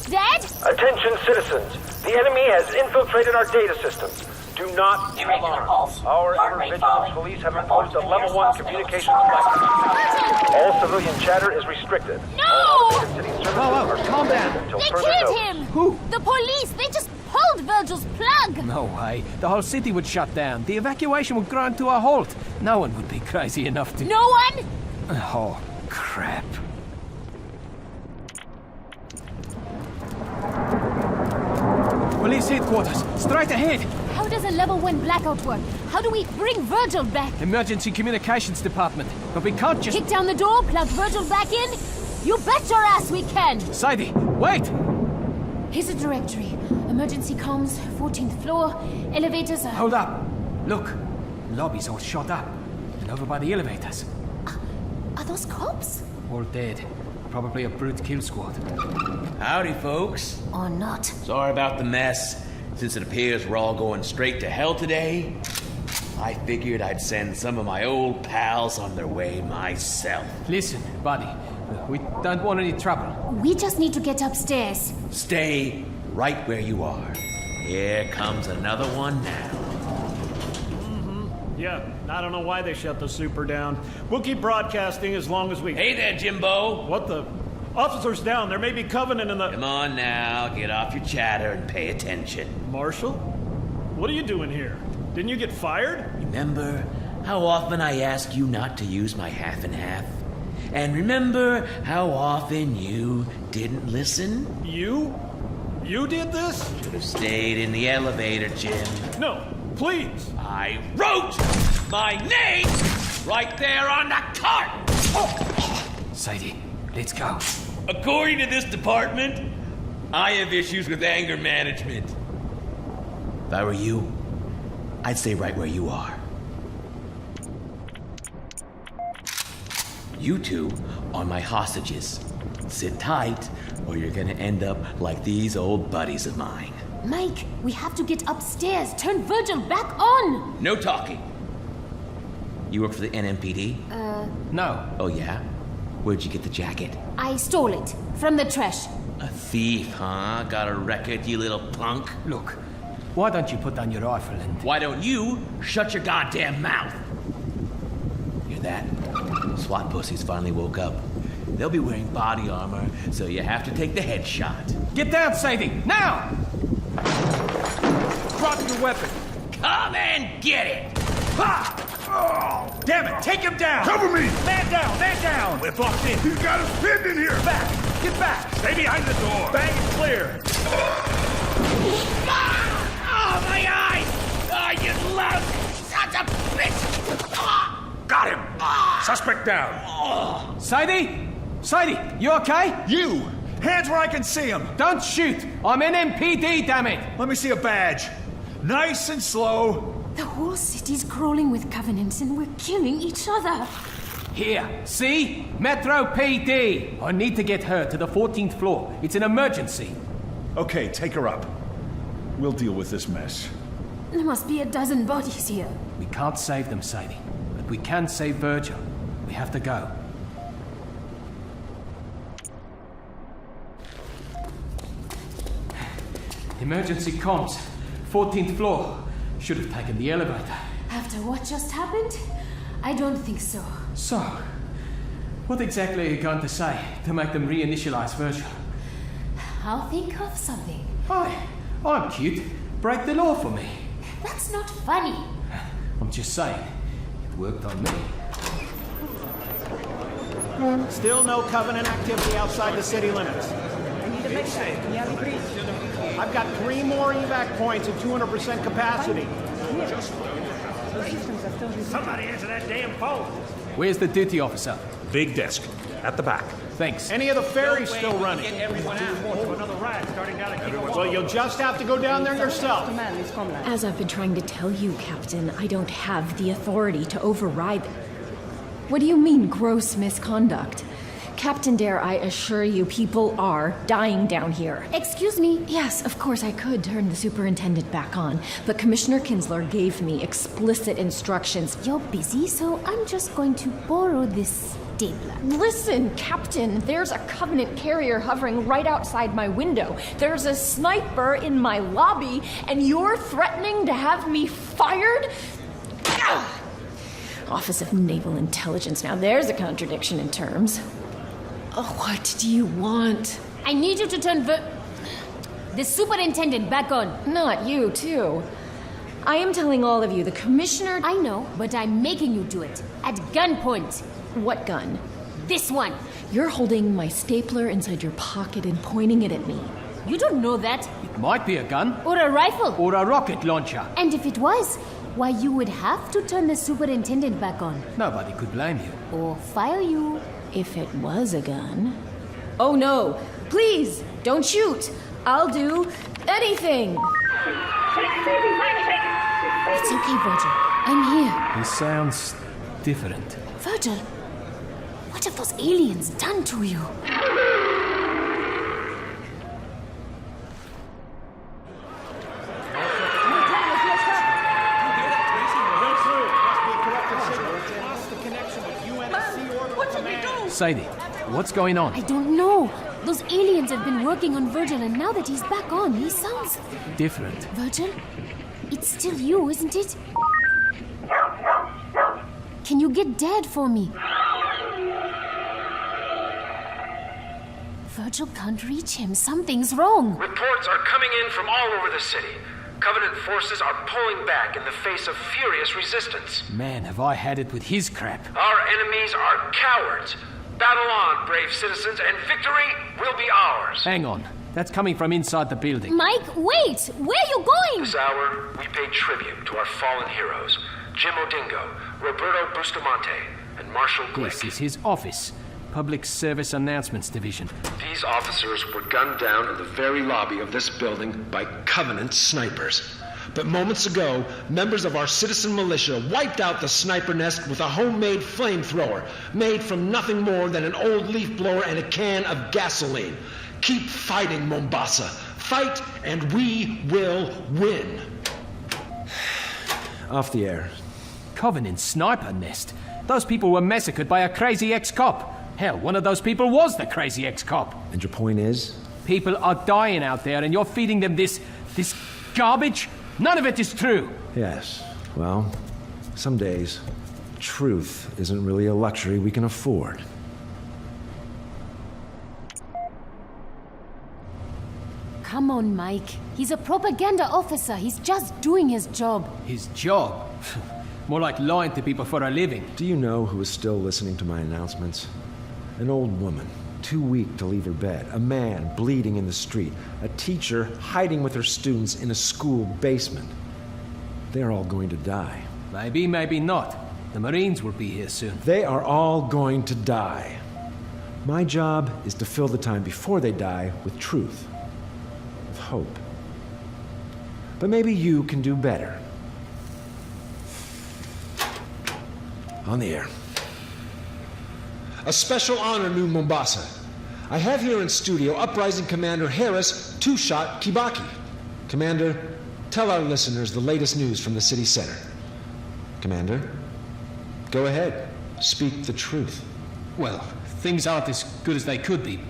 Speaker 2: Dad?
Speaker 11: Attention, citizens. The enemy has infiltrated our data system. Do not give
Speaker 1: Irregular pulse.
Speaker 11: Our
Speaker 1: Heart rate
Speaker 11: vigilance
Speaker 1: falling.
Speaker 11: police have
Speaker 1: Report
Speaker 11: imposed a
Speaker 1: to
Speaker 11: level
Speaker 1: nearest
Speaker 11: 1
Speaker 1: hospital.
Speaker 11: communications blackout. All civilian chatter is restricted.
Speaker 2: No!
Speaker 11: City services
Speaker 6: Whoa,
Speaker 11: are
Speaker 6: calm down.
Speaker 11: until
Speaker 2: They
Speaker 11: further
Speaker 2: killed
Speaker 11: notice.
Speaker 2: him!
Speaker 6: Who?
Speaker 2: The police! They just pulled Virgil's plug!
Speaker 6: No way. The whole city would shut down. The evacuation would grind to a halt. No one would be crazy enough to...
Speaker 2: No one?
Speaker 6: Oh, crap. Police headquarters, straight ahead.
Speaker 2: How does a level 1 blackout work? How do we bring Virgil back?
Speaker 6: Emergency communications department. But we can't just...
Speaker 2: Kick down the door, plug Virgil back in? You bet your ass we can!
Speaker 6: Sadie, wait!
Speaker 2: Here's a directory. Emergency comms, 14th floor, elevators are...
Speaker 6: Hold up. Look, lobby's all shot up. And over by the elevators.
Speaker 2: Are those cops?
Speaker 6: All dead. Probably a brute kill squad.
Speaker 13: Howdy, folks.
Speaker 2: Or not.
Speaker 13: Sorry about the mess. Since it appears we're all going straight to hell today, I figured I'd send some of my old pals on their way myself.
Speaker 6: Listen, buddy. We don't want any trouble.
Speaker 2: We just need to get upstairs.
Speaker 13: Stay right where you are. Here comes another one now.
Speaker 12: Yeah, I don't know why they shut the super down. We'll keep broadcasting as long as we...
Speaker 13: Hey there, Jimbo.
Speaker 12: What the... Officers down, there may be Covenant in the...
Speaker 13: Come on now, get off your chatter and pay attention.
Speaker 12: Marshal? What are you doing here? Didn't you get fired?
Speaker 13: Remember how often I ask you not to use my half and half? And remember how often you didn't listen?
Speaker 12: You? You did this?
Speaker 13: Should have stayed in the elevator, Jim.
Speaker 12: No, please.
Speaker 13: I wrote my name right there on the cart!
Speaker 6: Sadie, let's go.
Speaker 13: According to this department, I have issues with anger management. If I were you, I'd stay right where you are. You two are my hostages. Sit tight, or you're gonna end up like these old buddies of mine.
Speaker 2: Mike, we have to get upstairs. Turn Virgil back on.
Speaker 13: No talking. You work for the NMPD?
Speaker 6: No.
Speaker 13: Oh, yeah? Where'd you get the jacket?
Speaker 2: I stole it from the trash.
Speaker 13: A thief, huh? Got a record, you little punk?
Speaker 6: Look, why don't you put down your rifle and...
Speaker 13: Why don't you shut your goddamn mouth? Hear that? SWAT pussies finally woke up. They'll be wearing body armor, so you have to take the headshot.
Speaker 6: Get down, Sadie! Now!
Speaker 7: Drop your weapon.
Speaker 13: Come and get it!
Speaker 7: Ha! Oh, damn it, take him down!
Speaker 8: Cover me!
Speaker 7: Man down, man down! We're blocked in.
Speaker 8: He's got us pinned in here!
Speaker 7: Back! Get back!
Speaker 8: Stay behind the door!
Speaker 7: Bang it clear!
Speaker 13: Oh, my eyes! Oh, you loud sons of bitch!
Speaker 7: Got him! Suspect down!
Speaker 6: Sadie? Sadie, you okay?
Speaker 7: You! Hands where I can see him!
Speaker 6: Don't shoot! I'm NMPD, damn it!
Speaker 7: Let me see a badge. Nice and slow.
Speaker 2: The whole city's crawling with covenants and we're killing each other.
Speaker 6: Here, see? Metro PD! I need to get her to the 14th floor. It's an emergency.
Speaker 3: Okay, take her up. We'll deal with this mess.
Speaker 2: There must be a dozen bodies here.
Speaker 6: We can't save them, Sadie. But we can save Virgil. We have to go. Emergency comms. 14th floor. Should have taken the elevator.
Speaker 2: After what just happened? I don't think so.
Speaker 6: So, what exactly are you going to say to make them reinitialize Virgil?
Speaker 2: I'll think of something.
Speaker 6: Hi, I'm cute. Break the law for me.
Speaker 2: That's not funny.
Speaker 6: I'm just saying, it worked on me.
Speaker 4: Still no Covenant activity outside the city limits. I've got 3 more evac points at 200% capacity.
Speaker 7: Somebody answer that damn phone.
Speaker 6: Where's the duty officer?
Speaker 12: Big desk. At the back.
Speaker 6: Thanks.
Speaker 4: Any of the ferries still running?
Speaker 7: Another ride starting down at
Speaker 4: Well, you'll just have to go down there yourself.
Speaker 14: As I've been trying to tell you, Captain, I don't have the authority to override. What do you mean, gross misconduct? Captain Dare, I assure you, people are dying down here.
Speaker 2: Excuse me?
Speaker 14: Yes, of course I could turn the superintendent back on, but Commissioner Kinsler gave me explicit instructions.
Speaker 2: You're busy, so I'm just going to borrow this stapler.
Speaker 14: Listen, Captain, there's a Covenant carrier hovering right outside my window. There's a sniper in my lobby, and you're threatening to have me fired? Ugh. Office of Naval Intelligence. Now there's a contradiction in terms. Oh, what do you want?
Speaker 2: I need you to turn the superintendent back on.
Speaker 14: Not you, too. I am telling all of you, the commissioner...
Speaker 2: I know, but I'm making you do it. At gunpoint.
Speaker 14: What gun?
Speaker 2: This one.
Speaker 14: You're holding my stapler inside your pocket and pointing it at me.
Speaker 2: You don't know that.
Speaker 6: It might be a gun.
Speaker 2: Or a rifle.
Speaker 6: Or a rocket launcher.
Speaker 2: And if it was, why, you would have to turn the superintendent back on.
Speaker 6: Nobody could blame you.
Speaker 2: Or fire you.
Speaker 14: If it was a gun... Oh no! Please, don't shoot! I'll do anything!
Speaker 2: It's okay, Virgil. I'm here.
Speaker 6: He sounds different.
Speaker 2: Virgil, what have those aliens done to you?
Speaker 6: Sadie, what's going on?
Speaker 2: I don't know. Those aliens have been working on Virgil, and now that he's back on, he sounds...
Speaker 6: different.
Speaker 2: Virgil? It's still you, isn't it? Can you get Dad for me? Virgil can't reach him. Something's wrong.
Speaker 11: Reports are coming in from all over the city. Covenant forces are pulling back in the face of furious resistance.
Speaker 6: Man, have I had it with his crap.
Speaker 11: Our enemies are cowards. Battle on, brave citizens, and victory will be ours.
Speaker 6: Hang on. That's coming from inside the building.
Speaker 2: Mike, wait! Where are you going?
Speaker 11: This hour, we pay tribute to our fallen heroes, Jim Odingo, Roberto Bustamante, and Marshall Glick.
Speaker 6: This is his office. Public Service Announcements Division.
Speaker 11: These officers were gunned down in the very lobby of this building by Covenant snipers. But moments ago, members of our citizen militia wiped out the sniper nest with a homemade flamethrower, made from nothing more than an old leaf blower and a can of gasoline. Keep fighting, Mombasa. Fight, and we will win.
Speaker 15: Off the air.
Speaker 6: Covenant sniper nest? Those people were massacred by a crazy ex-cop. Hell, one of those people was the crazy ex-cop.
Speaker 15: And your point is?
Speaker 6: People are dying out there, and you're feeding them this garbage? None of it is true.
Speaker 15: Yes. Well, some days, truth isn't really a luxury we can afford.
Speaker 2: Come on, Mike. He's a propaganda officer. He's just doing his job.
Speaker 6: His job? More like lying to people for a living.
Speaker 15: Do you know who is still listening to my announcements? An old woman, too weak to leave her bed. A man bleeding in the street. A teacher hiding with her students in a school basement. They're all going to die.
Speaker 6: Maybe, maybe not. The Marines will be here soon.
Speaker 15: They are all going to die. My job is to fill the time before they die with truth. With hope. But maybe you can do better. On the air. A special honor, New Mombasa. I have here in studio Uprising Commander Harris Two-Shot Kibaki. Commander, Tell our listeners the latest news from the city center. Commander, go ahead. Speak the truth.
Speaker 6: Well, things aren't as good as they could be,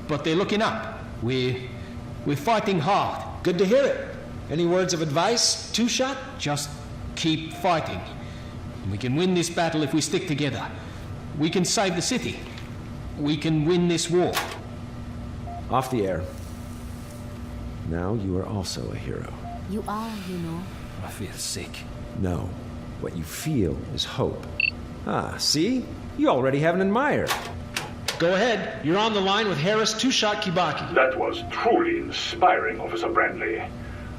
Speaker 6: but they're looking up. We're fighting hard.
Speaker 15: Good to hear it. Any words of advice, Two-Shot?
Speaker 6: Just keep fighting. We can win this battle if we stick together. We can save the city. We can win this war.
Speaker 15: Off the air. Now you are also a hero.
Speaker 2: You are, you know.
Speaker 6: I feel sick.
Speaker 15: No. What you feel is hope. Ah, see? You already have an admirer.
Speaker 11: Go ahead. You're on the line with Harris Two-Shot Kibaki.
Speaker 16: That was truly inspiring, Officer Brandley.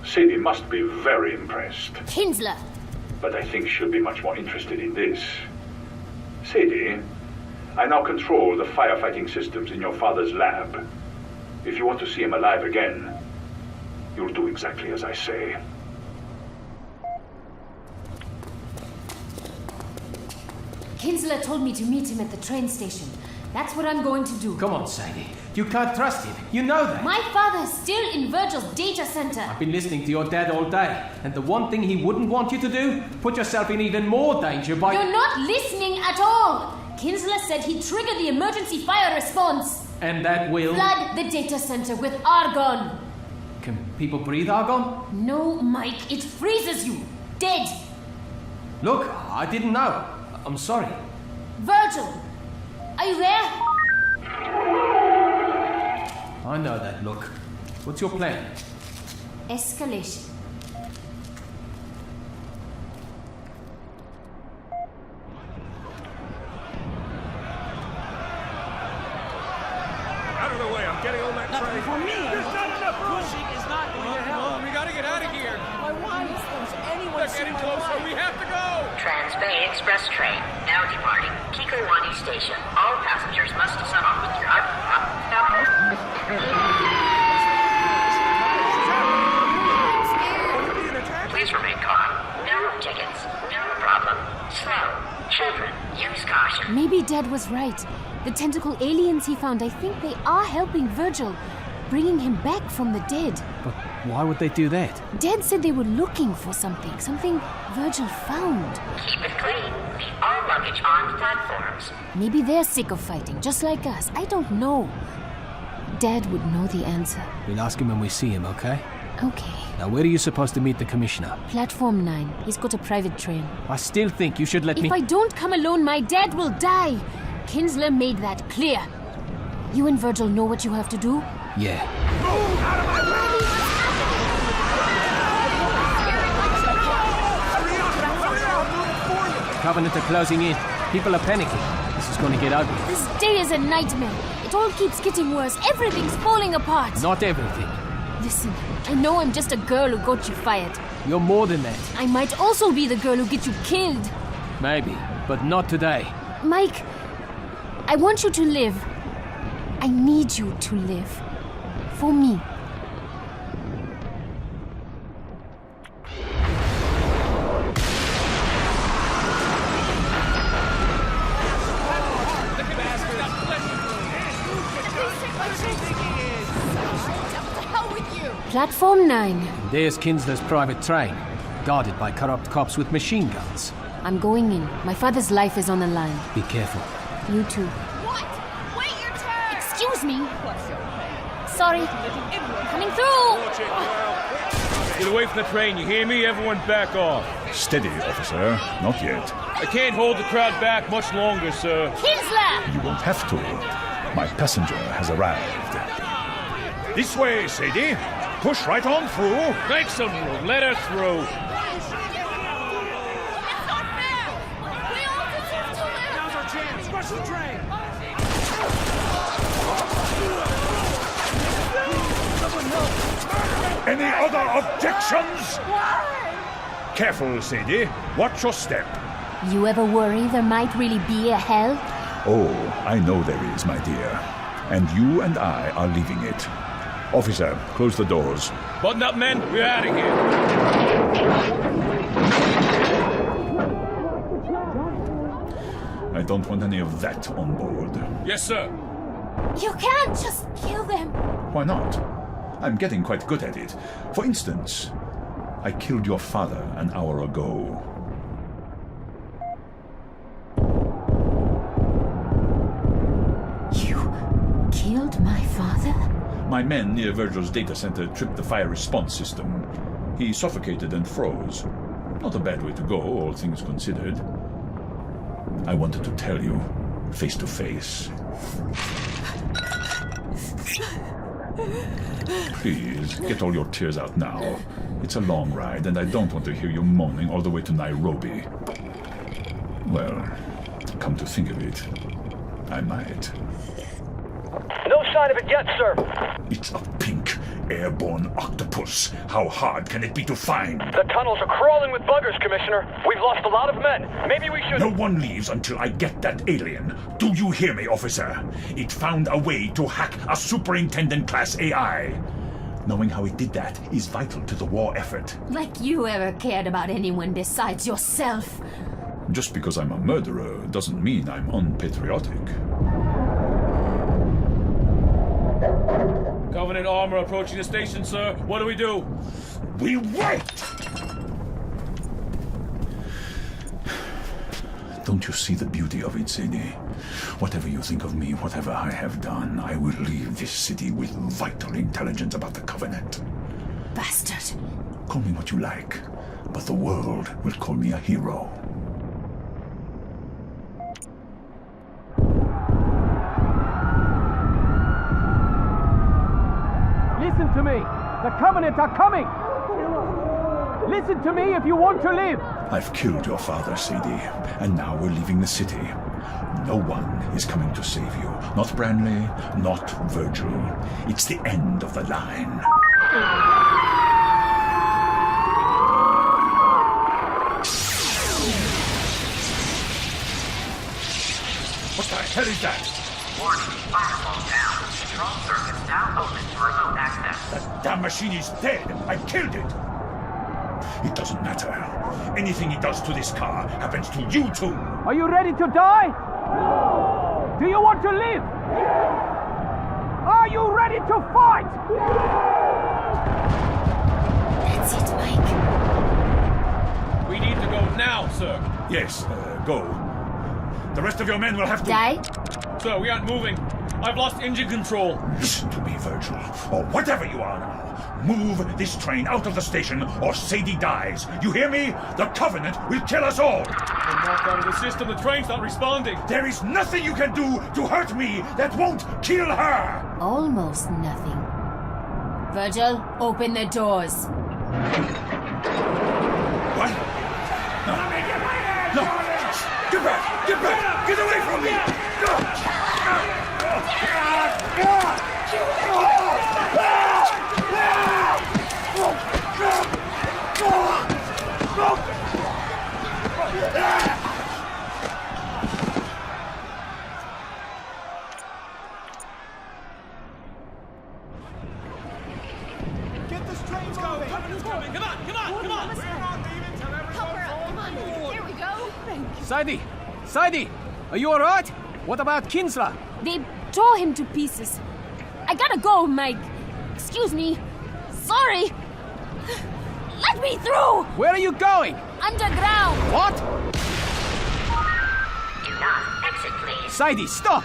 Speaker 16: Sadie must be very impressed.
Speaker 2: Kinsler!
Speaker 16: But I think she'll be much more interested in this. Sadie, I now control the firefighting systems in your father's lab. If you want to see him alive again, you'll do exactly as I say.
Speaker 2: Kinsler told me to meet him at the train station. That's what I'm going to do.
Speaker 6: Come on, Sadie. You can't trust him. You know that.
Speaker 2: My father is still in Virgil's data center.
Speaker 6: I've been listening to your dad all day, and the one thing he wouldn't want you to do, put yourself in even more danger by...
Speaker 2: You're not listening at all. Kinsler said he'd trigger the emergency fire response.
Speaker 6: And that will...
Speaker 2: Flood the data center with argon.
Speaker 6: Can people breathe argon?
Speaker 2: No, Mike. It freezes you. Dead.
Speaker 6: Look, I didn't know. I'm sorry.
Speaker 2: Virgil, are you there?
Speaker 6: I know that look. What's your plan?
Speaker 2: Escalation.
Speaker 7: Out of the way, I'm getting on that train.
Speaker 17: For me,
Speaker 7: There's not enough room.
Speaker 17: pushing is not going to help.
Speaker 7: We gotta get out of here.
Speaker 17: My wife thinks anyone
Speaker 7: They're getting closer. We have to go.
Speaker 9: Trans-Bay Express train, now departing Kikowani Station. All passengers must descend with your... Please remain calm. No tickets. No problem. Slow. Children, use caution.
Speaker 2: Maybe Dad was right. The tentacle aliens he found, I think they are helping Virgil, bringing him back from the dead.
Speaker 6: But why would they do that?
Speaker 2: Dad said they were looking for something Virgil found.
Speaker 9: Keep it clean. Leave all luggage on platforms.
Speaker 2: Maybe they're sick of fighting, just like us. I don't know. Dad would know the answer.
Speaker 6: We'll ask him when we see him, okay?
Speaker 2: Okay.
Speaker 6: Now, where are you supposed to meet the commissioner?
Speaker 2: Platform 9. He's got a private train.
Speaker 6: I still think you should let me...
Speaker 2: If I don't come alone, my dad will die. Kinsler made that clear. You and Virgil know what you have to do?
Speaker 6: Yeah. Covenant are closing in. People are panicking. This is going to get ugly.
Speaker 2: This day is a nightmare. It all keeps getting worse. Everything's falling apart.
Speaker 6: Not everything.
Speaker 2: Listen, I know I'm just a girl who got you fired.
Speaker 6: You're more than that.
Speaker 2: I might also be the girl who gets you killed.
Speaker 6: Maybe, but not today.
Speaker 2: Mike, I want you to live. I need you to live. For me. Platform 9.
Speaker 6: There's Kinsler's private train, guarded by corrupt cops with machine guns.
Speaker 2: I'm going in. My father's life is on the line.
Speaker 6: Be careful.
Speaker 2: You too.
Speaker 14: What? Wait your turn!
Speaker 2: Excuse me. Sorry. Coming through!
Speaker 7: Get away from the train, you hear me? Everyone back off.
Speaker 3: Steady, officer. Not yet.
Speaker 7: I can't hold the crowd back much longer, sir.
Speaker 2: Kinsler!
Speaker 3: You won't have to. My passenger has arrived.
Speaker 7: This way, Sadie. Push right on through. Make some room. Let her through.
Speaker 14: It's not fair! We all deserve to live!
Speaker 17: Now's our chance. Rush the train.
Speaker 3: Any other objections? Careful, Sadie. Watch your step.
Speaker 2: You ever worry there might really be a hell?
Speaker 3: Oh, I know there is, my dear. And you and I are leaving it. Officer, close the doors.
Speaker 7: Button up, men. We're out of here.
Speaker 3: I don't want any of that on board.
Speaker 7: Yes, sir.
Speaker 2: You can't just kill them.
Speaker 3: Why not? I'm getting quite good at it. For instance, I killed your father an hour ago.
Speaker 2: You killed my father?
Speaker 3: My men near Virgil's data center tripped the fire response system. He suffocated and froze. Not a bad way to go, all things considered. I wanted to tell you, face to face. Please, get all your tears out now. It's a long ride, and I don't want to hear you moaning all the way to Nairobi. Well, come to think of it, I might.
Speaker 18: No sign of it yet, sir.
Speaker 3: It's a pink, airborne octopus. How hard can it be to find?
Speaker 18: The tunnels are crawling with buggers, Commissioner. We've lost a lot of men. Maybe we should...
Speaker 3: No one leaves until I get that alien. Do you hear me, officer? It found a way to hack a superintendent-class AI. Knowing how it did that is vital to the war effort.
Speaker 2: Like you ever cared about anyone besides yourself.
Speaker 3: Just because I'm a murderer doesn't mean I'm unpatriotic.
Speaker 19: Covenant armor approaching the station, sir. What do we do?
Speaker 3: We wait! Don't you see the beauty of it, Sadie? Whatever you think of me, whatever I have done, I will leave this city with vital intelligence about the Covenant.
Speaker 2: Bastard.
Speaker 3: Call me what you like, but the world will call me a hero.
Speaker 18: Listen to me. The Covenant are coming. Listen to me if you want to live.
Speaker 3: I've killed your father, Sadie, and now we're leaving the city. No one is coming to save you. Not Branley, not Virgil. It's the end of the line. What the hell is that?
Speaker 9: Warning, firewall down. Control circuits now open for remote access.
Speaker 3: That damn machine is dead. I killed it. It doesn't matter. Anything it does to this car happens to you too.
Speaker 18: Are you ready to die? Do you want to live? Are you ready to fight?
Speaker 2: That's it, Mike.
Speaker 19: We need to go now, sir.
Speaker 3: Yes, go. The rest of your men will have to...
Speaker 2: Die?
Speaker 19: Sir, we aren't moving. I've lost engine control.
Speaker 3: Listen to me, Virgil, or whatever you are now. Move this train out of the station, or Sadie dies. You hear me? The Covenant will kill us all.
Speaker 19: I'm knocked out of the system. The train's not responding.
Speaker 3: There is nothing you can do to hurt me that won't kill her.
Speaker 2: Almost nothing. Virgil, open the doors.
Speaker 3: What? No. No. Get back! Get back! Get away from me!
Speaker 17: Get this train going!
Speaker 19: Come on!
Speaker 14: Help her out, come on. There we go. Thank you.
Speaker 18: Sadie, are you all right? What about Kinsler?
Speaker 2: They tore him to pieces. I gotta go, Mike. Excuse me. Sorry. Let me through!
Speaker 18: Where are you going?
Speaker 2: Underground.
Speaker 18: What?
Speaker 9: Do not exit, please.
Speaker 18: Sadie, stop!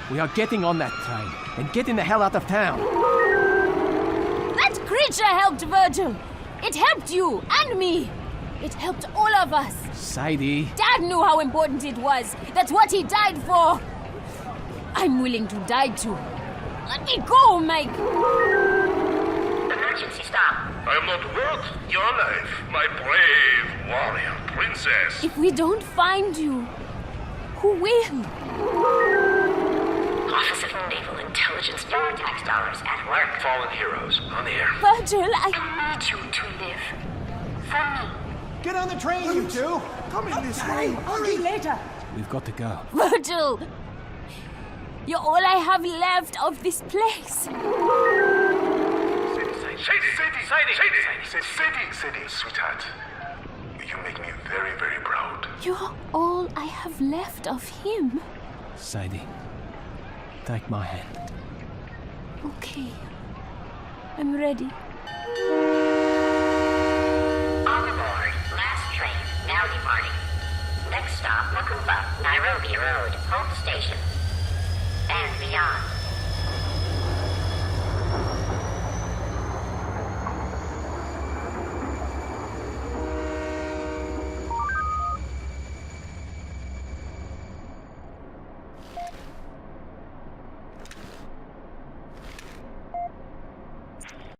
Speaker 18: We are getting on that train and getting the hell out of town.
Speaker 2: That creature helped Virgil. It helped you and me. It helped all of us.
Speaker 18: Sadie.
Speaker 2: Dad knew how important it was. That's what he died for. I'm willing to die too. Let me go, Mike.
Speaker 9: Emergency stop.
Speaker 8: I am not worth your life, my brave warrior princess.
Speaker 2: If we don't find you, who will?
Speaker 9: Office of Naval Intelligence. Your tax dollars at work.
Speaker 11: Fallen heroes on the air.
Speaker 2: Virgil,
Speaker 9: I need you to live. For me.
Speaker 12: Get on the train, you two!
Speaker 17: Come in this way! Hurry! Later!
Speaker 18: We've got to go.
Speaker 2: Virgil! You're all I have left of this place.
Speaker 5: Sadie, sweetheart. You make me very, very proud.
Speaker 2: You're all I have left of him.
Speaker 18: Sadie, take my hand.
Speaker 2: Okay. I'm ready.
Speaker 9: stop, Makupa, Nairobi Road, Hope Station, and beyond.